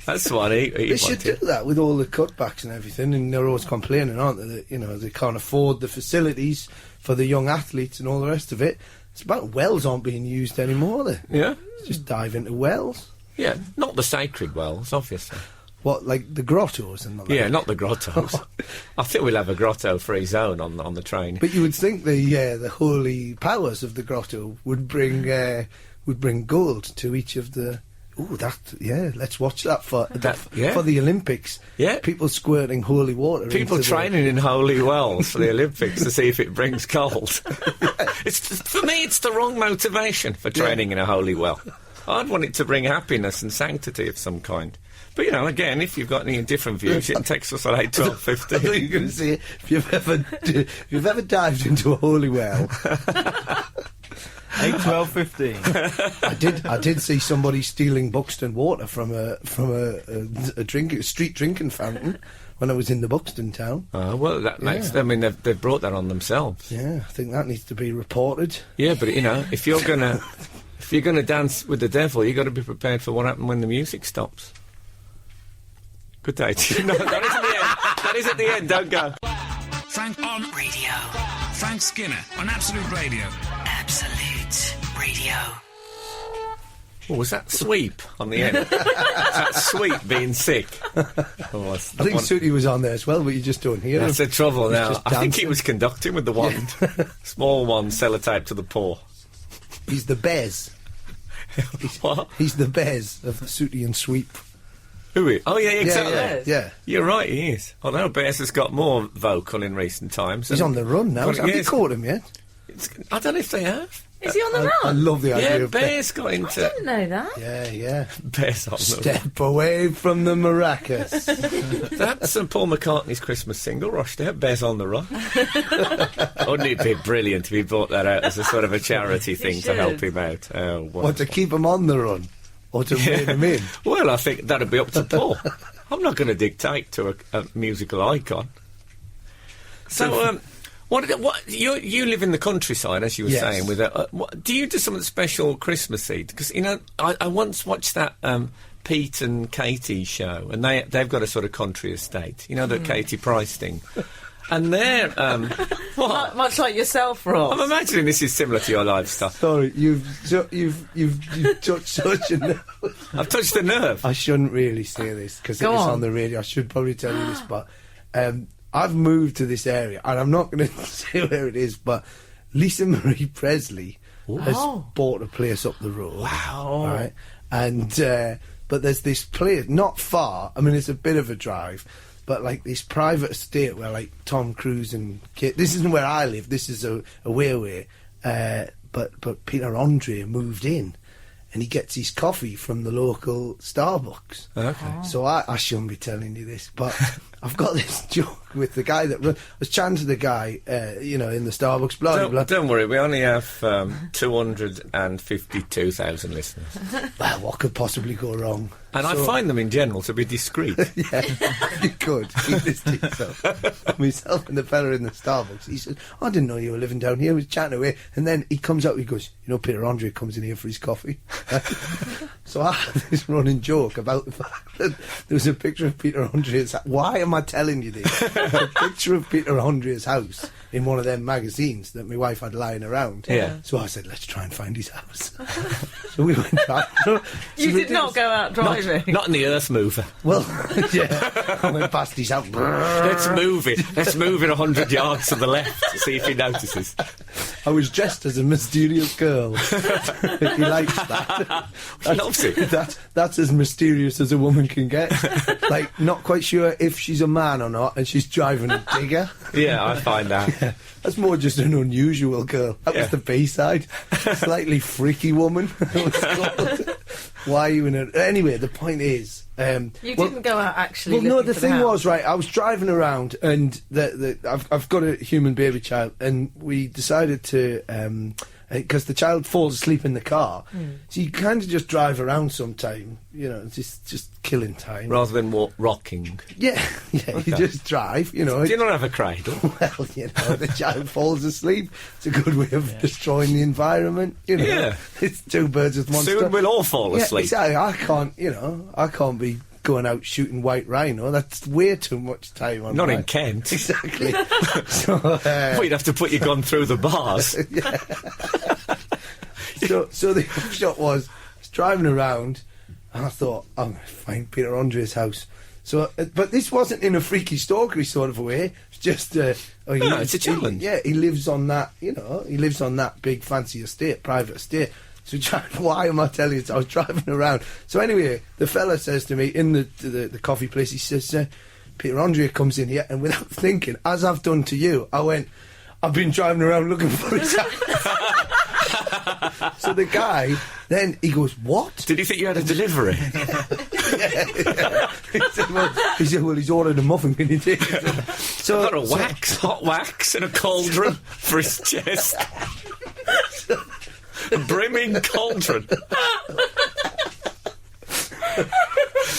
That's what he They should do that with all the cutbacks and everything, and they're always complaining, aren't they, that, they can't afford the facilities for the young athletes and all the rest of it. It's about wells aren't being used anymore, they? Yeah. Just dive into wells. Yeah, not the sacred wells, obviously. What, like the grottos and all that? Yeah, not the grottos. I think we'll have a grotto-free zone on the train. But you would think the holy powers of the grotto would bring gold to each of the... let's watch that for the Olympics. Yeah. People squirting holy water. People training in holy wells for the Olympics to see if it brings gold. For me, it's the wrong motivation for training in a holy well. I'd want it to bring happiness and sanctity of some kind. But, again, if you've got any different views, you can text us on 8 12 15. I thought you were going to say, if you've ever dived into a holy well... 8 12 15. I did see somebody stealing Buxton water from a street drinking fountain when I was in the Buxton town. Oh, well, that makes... I mean, they've brought that on themselves. Yeah, I think that needs to be reported. Yeah, but, if you're going to... If you're going to dance with the devil, you've got to be prepared for what happens when the music stops. Good day to you. No, that isn't the end. That is at the end. Don't go. Frank on Radio. Frank Skinner on Absolute Radio. Absolute Radio. Oh, was that sweep on the end? Was that sweep being sick? I think Sooty was on there as well, but you just don't hear him. That's the trouble now. Just I think he dancing. was conducting with the wand. Small wand, sellotape to the paw. He's the Bez. What? He's the Bez of the Sooty and Sweep. Who is? Oh, yeah, exactly. Yeah. You're right, he is. Although Bears has got more vocal in recent times. He's on the run now. Have you caught him yet? I don't know if they have. Is he on the run? I love the idea Yeah, of Bears got into... I didn't know that. Yeah. Bears on the Step away from the maracas. That's Paul McCartney's Christmas single, Rochdale, Bears on the Run. Wouldn't it be brilliant if he brought that out as a sort of a charity thing to help him out? Oh, What, to keep him on the run? Or to rein him in? Well, I think that'd be up to Paul. I'm not going to dictate to a musical icon. So, what you live in the countryside, as you were saying. With do you do something special Christmassy? Because I once watched that Pete and Katie show, and they've got a sort of country estate. The Katie Price thing. And they're much like yourself, Ross. I'm imagining this is similar to your lifestyle. Sorry, you've touched such a nerve. I've touched the nerve. I shouldn't really say this because it is on the radio. I should probably tell you this, but I've moved to this area, and I'm not going to say where it is, but Lisa Marie Presley has bought a place up the road. Wow! Right, and but there's this place not far. I mean, it's a bit of a drive. But like this private estate where like Tom Cruise and Kate, this isn't where I live. This is a way away. But Peter Andre moved in and he gets his coffee from the local Starbucks. Okay. So I shouldn't be telling you this, but I've got this joke with the guy that I was chatting to the guy, in the Starbucks, blah, blah, blah. Don't worry, we only have 252,000 listeners. Well, what could possibly go wrong? And I find them in general to be discreet. Yeah, you could. Keep this to yourself. Myself and the fella in the Starbucks, he said, I didn't know you were living down here. We were chatting away. And then he comes out, he goes, Peter Andre comes in here for his coffee. So I had this running joke about the fact that there was a picture of Peter Andre's. Why am I telling you this? A picture of Peter Andre's house in one of them magazines that my wife had lying around. Yeah. So I said, let's try and find his house. So we went out. You did not go out driving. Not in the Earth Mover. Well, yeah. I went past his house. Let's move it 100 yards to the left to see if he notices. I was dressed as a mysterious girl. He likes that. He loves it. That's as mysterious as a woman can get. Like, not quite sure if she's a man or not, and she's driving a digger. Yeah, I find that. Yeah, that's more just an unusual girl. That was the B-side. Slightly freaky woman. It was called. Why are you in a... Anyway, the point is... you didn't go out actually. Well, no, the for thing house. was, right, I was driving around and I've got a human baby child, and we decided to, because the child falls asleep in the car, so you kind of just drive around sometime, just killing time. Rather than rocking. Yeah, you just drive, Do you not have a cradle? Well, the child falls asleep. It's a good way of destroying the environment, Yeah. It's two birds with one stone. Soon we'll all fall asleep. Exactly. I can't be going out shooting white rhino. That's way too much time on Not mine. in Kent. Exactly. So, We'd have to put your gun through the bars. so the upshot was, I was driving around, and I thought, I'm going to find Peter Andre's house. So, but this wasn't in a freaky stalkery sort of a way. It's just, it's a challenge. He lives on that, he lives on that big fancy estate, private estate. So why am I telling you? I was driving around. So anyway, the fella says to me in the coffee place, he says, Peter Andre comes in here, and without thinking, as I've done to you, I went, I've been driving around looking for his house. So the guy, then he goes, what? Did he think you had a delivery? Yeah. He said, well, he's ordered a muffin, can you take it? So, I've got a hot wax and a cauldron for his chest. A brimming cauldron.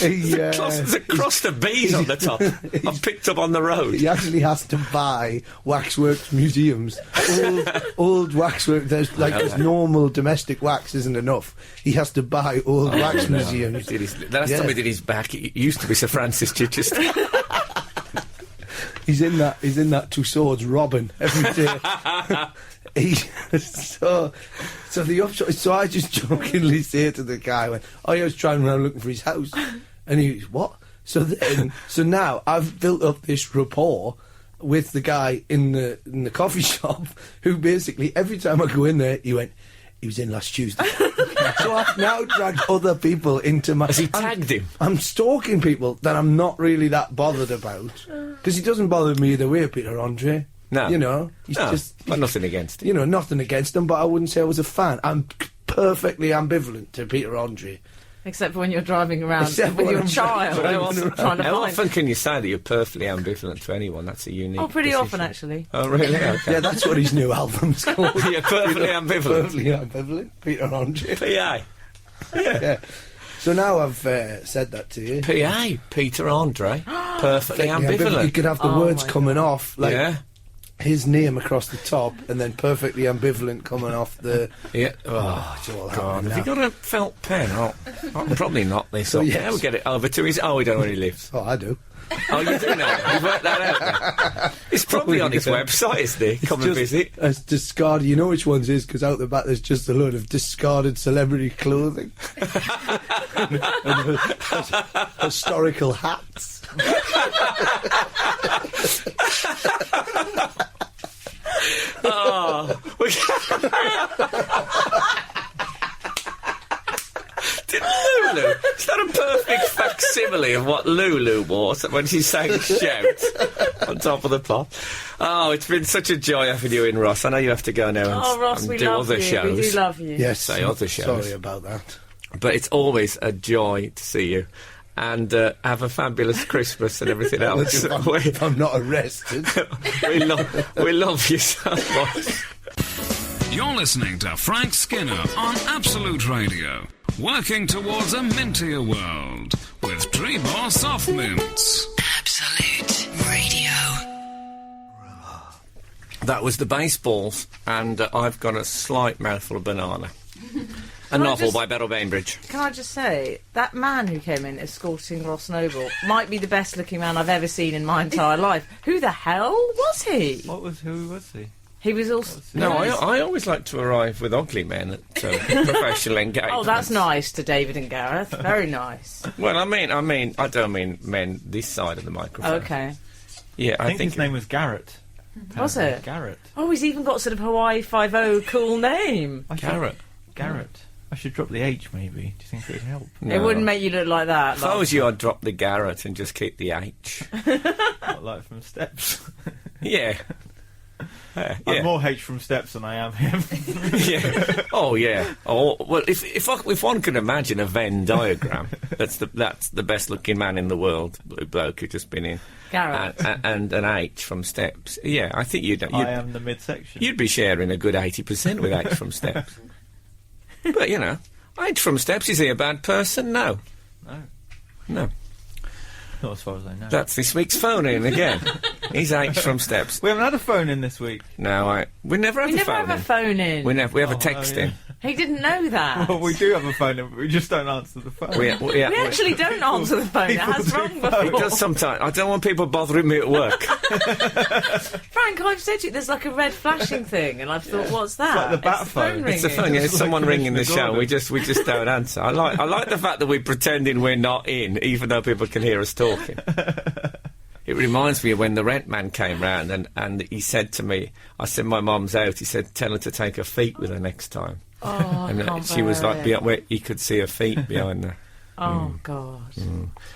There's a crust of bees on the top. I've picked up on the road. He actually has to buy waxworks museums. Old waxwork. There's normal domestic wax isn't enough. He has to buy old wax museums. Last time he did his back, he used to be Sir Francis Chichester. He's in that Two Swords Robin every day. So the upshot. So I just jokingly say to the guy, I was driving around looking for his house, and he goes, what? So now I've built up this rapport with the guy in the coffee shop, who basically every time I go in there, he was in last Tuesday. So I've now dragged other people into my... Has he tagged him? I'm stalking people that I'm not really that bothered about, because he doesn't bother me either way, Peter Andre. No. He's but nothing against him. Nothing against him, but I wouldn't say I was a fan. I'm perfectly ambivalent to Peter Andre. Except for when you're driving around Except with when your I'm child. How often can you say that you're perfectly ambivalent to anyone? That's a unique pretty position. often, actually. Oh, really? Okay. Yeah, that's what his new album's called. You're perfectly ambivalent. Perfectly ambivalent, Peter Andre. P.A. Yeah. So now I've said that to you. P.A. Peter Andre. Perfectly ambivalent. You could have the words coming off, like his name across the top, and then perfectly ambivalent coming off the... Yeah. Oh, it's all God. happening Have you got a felt pen? I'll probably not this up. yes. Yeah, we'll get it over to his... Oh, we don't know where he lives. Oh, I do. Oh, you do now? You've worked that out now. It's probably on his website, isn't it? Come and visit. It's discarded. You know which ones is, because out the back there's just a load of discarded celebrity clothing. and historical hats. Did Lulu? Is that a perfect facsimile of what Lulu wore when she sang Shout on top of the pop? Oh, it's been such a joy having you in, Ross. I know you have to go now and, Ross, and we do love other you. shows. We do love you. Yes. Say other shows. Sorry about that. But it's always a joy to see you. And have a fabulous Christmas and everything else. If I'm not arrested. we love you so much. You're listening to Frank Skinner on Absolute Radio, working towards a mintier world with Treebor Soft Mints. Absolute Radio. That was the baseballs, and I've got a slight mouthful of banana. A novel by Beryl Bainbridge. Can I just say, that man who came in escorting Ross Noble might be the best looking man I've ever seen in my entire life. Who the hell was he? Who was he? He was also... No, I always like to arrive with ugly men at professional engagements. Oh, that's nice to David and Gareth. Very nice. Well, I don't mean men this side of the microphone. Okay. Yeah, I think his name was Garrett. Was it? Garrett. Oh, he's even got sort of Hawaii 5-0 cool name. Garrett. I should drop the H, maybe. Do you think it would help? No. It wouldn't make you look like that. If I was you, I'd drop the Garrett and just keep the H. Not like from Steps. Yeah. I'm more H from Steps than I am him. Yeah. Oh, yeah. Oh, well, if one can imagine a Venn diagram, that's the best looking man in the world, blue bloke who's just been in, Garrett. and an H from Steps. Yeah, I think you'd I am the midsection. You'd be sharing a good 80% with H from Steps. But, H from Steps, is he a bad person? No. Not as far as I know. That's this week's phone in again. He's H from Steps. We haven't had a phone in this week. No, we never have We a never phone have in. a phone in. We have a text in. He didn't know that. Well, we do have a phone in, but we just don't answer the phone. We We actually don't answer the phone. It has rung It before. does sometimes. I don't want people bothering me at work. Frank, I've said to you, there's like a red flashing thing, and I've thought, what's that? like the bat the phone. It's the ringing. phone. Yeah, it's It's like someone ringing the Commissioner show. Gordon. We just don't answer. I like the fact that we're pretending we're not in, even though people can hear us talking. It reminds me of when the rent man came round and he said to me, I said, my mum's out. He said, tell her to take her feet with her next time. Oh, I And can't she was bear like, it. where you could see her feet behind her. Oh, God.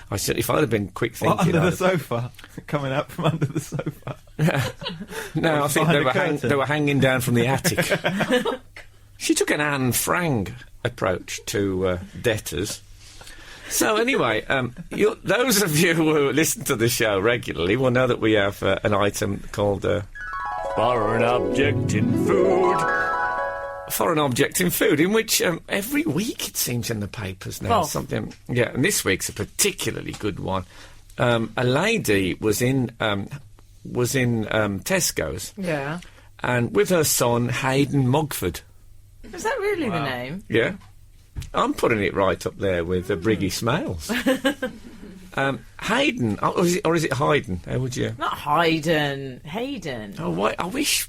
I said, if I'd have been quick What, thinking... under I'd the have- sofa? Coming out from under the sofa? No, I think behind a curtain? they were hanging down from the attic. She took an Anne Frank approach to debtors. So anyway, those of you who listen to the show regularly will know that we have an item called Foreign Object in Food. Foreign Object in Food, in which every week it seems in the papers now Oh. something. Yeah, and this week's a particularly good one. A lady was in Tesco's, Yeah. and with her son Hayden Mogford. Is that really the name? Yeah, I'm putting it right up there with Briggy Smales. Hayden, or is it Hayden? How would you? Not Hayden. Hayden. Oh, wait, I wish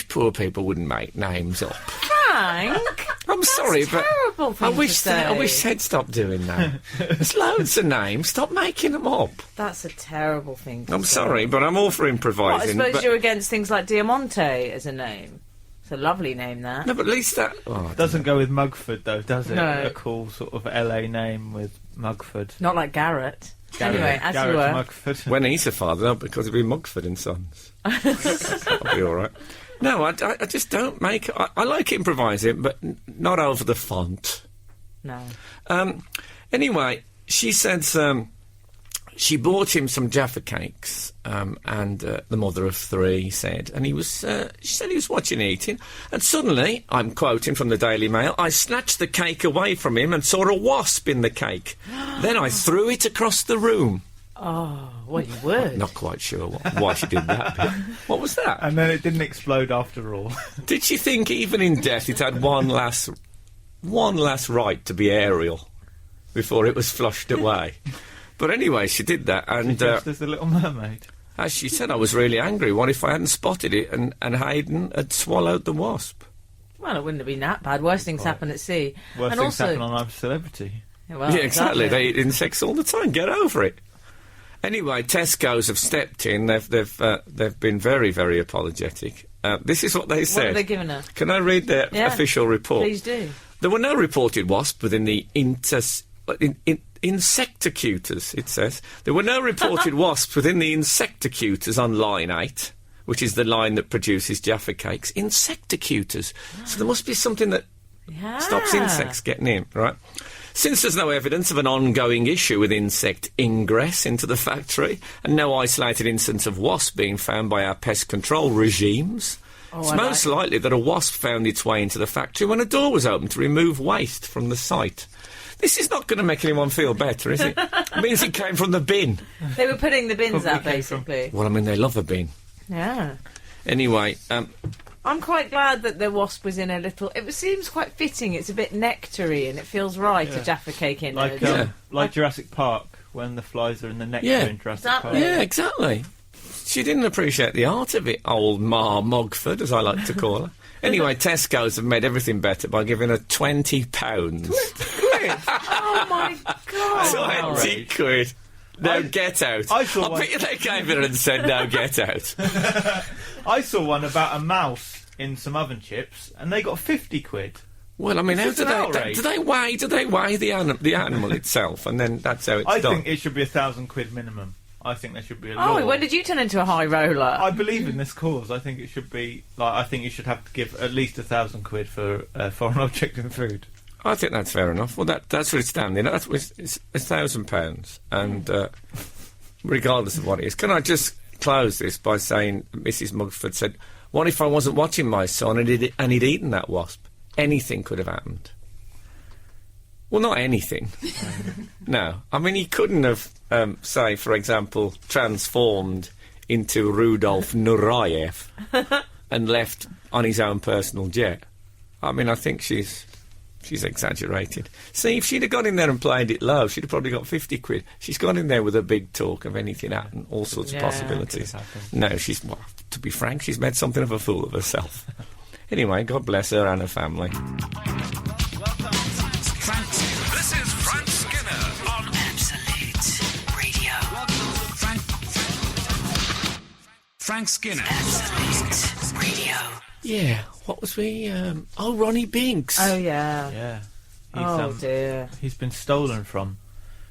poor people wouldn't make names up. Frank! I'm sorry, but terrible thing I wish to say. I wish they'd stop doing that. There's loads of names. Stop making them up. That's a terrible thing to I'm say. sorry, but I'm all for Well, I improvising. suppose but, you're against things like Diamante as a name. It's a lovely name, that. no, but at least that. Oh, Doesn't go with Mugford, though, does it? No. A cool sort of LA name with Mugford. Not like Garrett. Anyway, as you Garrett were. Mugford. when he's a father, no, because it'd be Mugford and Sons. That'll be all right. No, I just don't make. I like improvising, but not over the font. No. Anyway, she says she bought him some Jaffa cakes, and the mother of three said, and he was. She said he was watching eating, and suddenly, I'm quoting from the Daily Mail, I snatched the cake away from him and saw a wasp in the cake. Then I threw it across the room. Oh, well, you would. Not quite sure why she did that. But what was that? And then it didn't explode after all. Did she think even in death it had one last right to be aerial before it was flushed away? But anyway, she did that, and Just as the Little Mermaid. as she said, I was really angry. What if I hadn't spotted it and Hayden had swallowed the wasp? Well, it wouldn't have been that bad. Worse things happen at sea. Worst and things also, happen on I'm a Celebrity. Well, Yeah, exactly. They eat insects all the time. Get over it. Anyway, Tesco's have stepped in. They've been very, very apologetic. This is what they said. What are they giving her? Can I read their Yeah, official report? Please do. There were no reported wasps within the insectocutors, it says. There were no reported wasps within the insectocutors on line 8, which is the line that produces Jaffa cakes. Insectocutors. So there must be something that Yeah. Stops insects getting in, right? Since there's no evidence of an ongoing issue with insect ingress into the factory, and no isolated instance of wasp being found by our pest control regimes, it's most likely that a wasp found its way into the factory when a door was opened to remove waste from the site. This is not going to make anyone feel better, is it? It means it came from the bin. They were putting the bins out, basically. Well, I mean, they love a bin. Yeah. Anyway, I'm quite glad that the wasp was in a little... It seems quite fitting. It's a bit nectary and it feels right, a Jaffa Cake in like Jurassic Park, when the flies are in the nectar in Jurassic Park. Yeah, exactly. She didn't appreciate the art of it, old Ma Mogford, as I like to call her. Anyway, Tesco's have made everything better by giving her £20. Oh, my God. 20 quid. No, get out. I bet you they gave her and said, no, get out. I saw one about a mouse in some oven chips, and they got 50 quid. Well, I mean, how do they weigh the animal itself, and then that's how it's done? I think it should be 1,000 quid minimum. I think there should be a law. Oh, when did you turn into a high roller? I believe in this cause. I think it should be I think you should have to give at least 1,000 quid for a foreign object in food. I think that's fair enough. Well, that's what it's standing. It's £1,000, and regardless of what it is, can I just close this by saying Mrs. Mugford said, "What if I wasn't watching my son and he'd eaten that wasp? Anything could have happened." Well, not anything. No, I mean he couldn't have, say, for example, transformed into Rudolf Nureyev and left on his own personal jet. I mean, I think she's exaggerated. See, if she'd have gone in there and played it low, she'd have probably got 50 quid. She's gone in there with a big talk of anything happening, all sorts of possibilities. No, to be frank, she's made something of a fool of herself. Anyway, God bless her and her family. This is Frank Skinner on Absolute Radio. Frank Skinner. Absolute Radio. Yeah, what was we... Ronnie Binks. Oh, yeah. Yeah. Dear. He's been stolen from.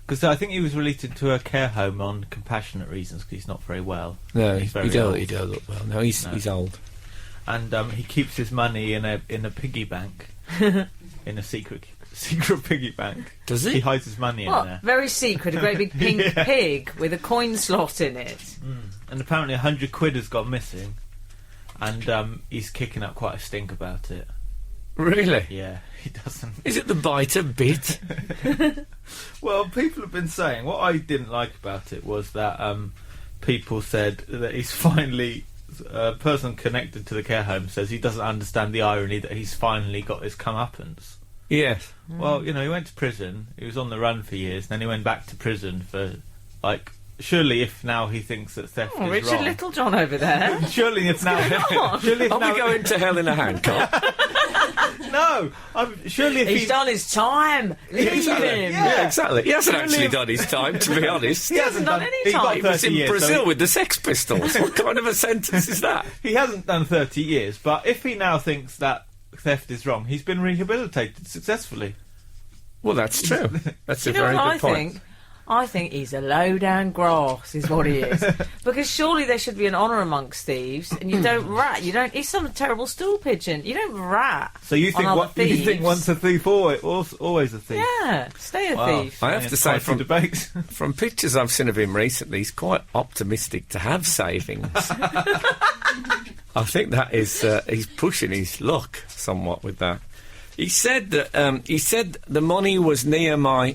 Because I think he was released to a care home on compassionate reasons because he's not very well. No, he don't look well. No, he's old. And he keeps his money in a piggy bank. In a secret piggy bank. Does he? He hides his money in there. Very secret, a great big pink pig with a coin slot in it. And apparently 100 quid has gone missing. And he's kicking up quite a stink about it. Really? Yeah, he doesn't. Is it the biter bit? Well, people have been saying, what I didn't like about it was that people said that he's finally... A person connected to the care home says he doesn't understand the irony that he's finally got his comeuppance. Yes. Well, he went to prison, he was on the run for years, and then he went back to prison for, surely if now he thinks that theft is Richard wrong... Littlejohn over there. Surely if now... Are we going to hell in a handcuff? No! Surely if He's done his time. Leave him. Yeah, exactly. He hasn't actually done his time, to be honest. He hasn't done any he got time. He was 30 in years, Brazil so with the Sex Pistols. What kind of a sentence is that? he hasn't done 30 years, but if he now thinks that theft is wrong, he's been rehabilitated successfully. Well, that's true. That's a You know very what good point. I think he's a low-down grass, is what he is. Because surely there should be an honour amongst thieves, and you don't rat. He's some terrible stool pigeon. You don't rat. So you think on other you thieves. think once a thief, always a thief? Yeah, stay a thief. I have to say, from debates. from pictures I've seen of him recently, he's quite optimistic to have savings. I think that is he's pushing his luck somewhat with that. He said that the money was near my.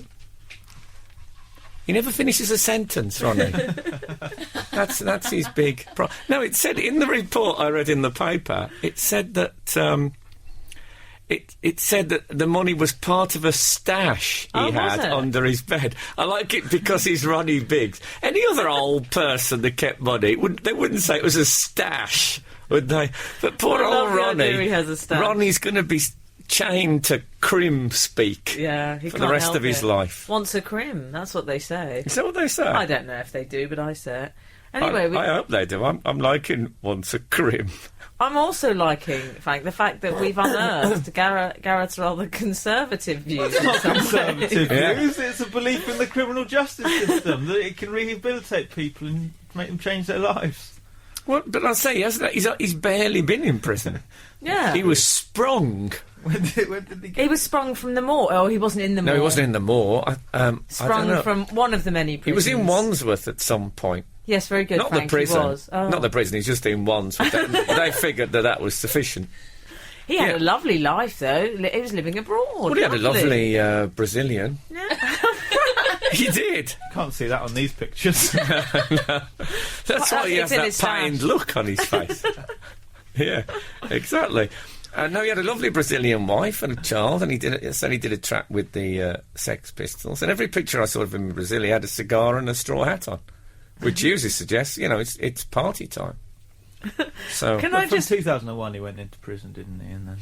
He never finishes a sentence, Ronnie. That's his big No, it said in the report I read in the paper, it said that it said that the money was part of a stash he had under his bed. I like it because he's Ronnie Biggs. Any other old person that kept money, they wouldn't say it was a stash, would they? But poor old Ronnie. He has a stash. Ronnie's going to be chained to crim speak for the rest of his life. Wants a crim, that's what they say. Is that what they say? I don't know if they do, but I say it. Anyway, I hope they do. I'm liking once a crim. I'm also liking, Frank, the fact that we've unearthed Garrett's rather conservative views. It's not conservative views, it's a belief in the criminal justice system, that it can rehabilitate people and make them change their lives. Well, but I'll say, he's barely been in prison. Yeah. He was sprung. When did he get... He was sprung from the moor. Oh, he wasn't in the moor. No, he wasn't in the moor. I don't Sprung know. from one of the many He prisons. was in Wandsworth at some point. Yes, very good, Not Frank, the prison. he was. Oh. Not the prison, he's just in Wandsworth. They figured that was sufficient. He had Yeah. a lovely life, though. He was living abroad. Well, he had a lovely Brazilian. Yeah. He did. Can't see that on these pictures. That's why he has It's in that his stash. pained look on his face. Yeah, exactly. No, he had a lovely Brazilian wife and a child, and he did a track with the Sex Pistols. And every picture I saw of him in Brazil, he had a cigar and a straw hat on, which usually suggests, it's party time. So, Can But I from just... 2001 he went into prison, didn't he? And then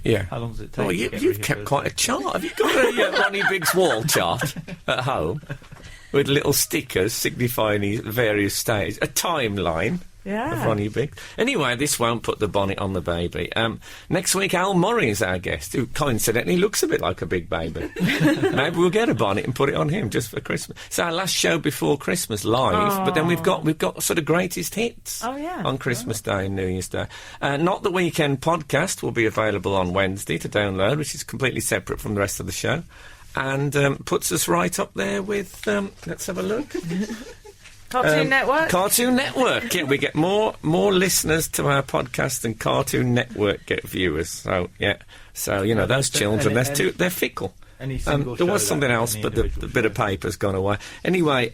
yeah. how long does it take? Oh, to get you've kept quite a rehabilitated? chart. Have you got a Ronnie Biggs wall chart at home with little stickers signifying his various stages, a timeline of Yeah. Ronnie Biggs? Anyway, this won't put the bonnet on the baby. Next week, Al Murray is our guest, who coincidentally looks a bit like a big baby. Maybe we'll get a bonnet and put it on him just for Christmas. It's our last show before Christmas live, but then we've got sort of greatest hits Oh, yeah. on Christmas Day and New Year's Day. Not the Weekend podcast will be available on Wednesday to download, which is completely separate from the rest of the show, and puts us right up there with. Let's have a look. Cartoon Network? Cartoon Network. Yeah, we get more listeners to our podcast than Cartoon Network get viewers. So yeah, those children, they're fickle. Any single there show was that something has else, any but the individual bit of show. paper's gone away. Anyway,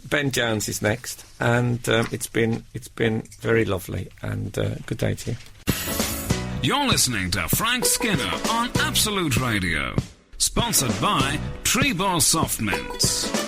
Ben Jones is next, and it's been very lovely, and good day to you. You're listening to Frank Skinner on Absolute Radio. Sponsored by Treebor Soft Mints.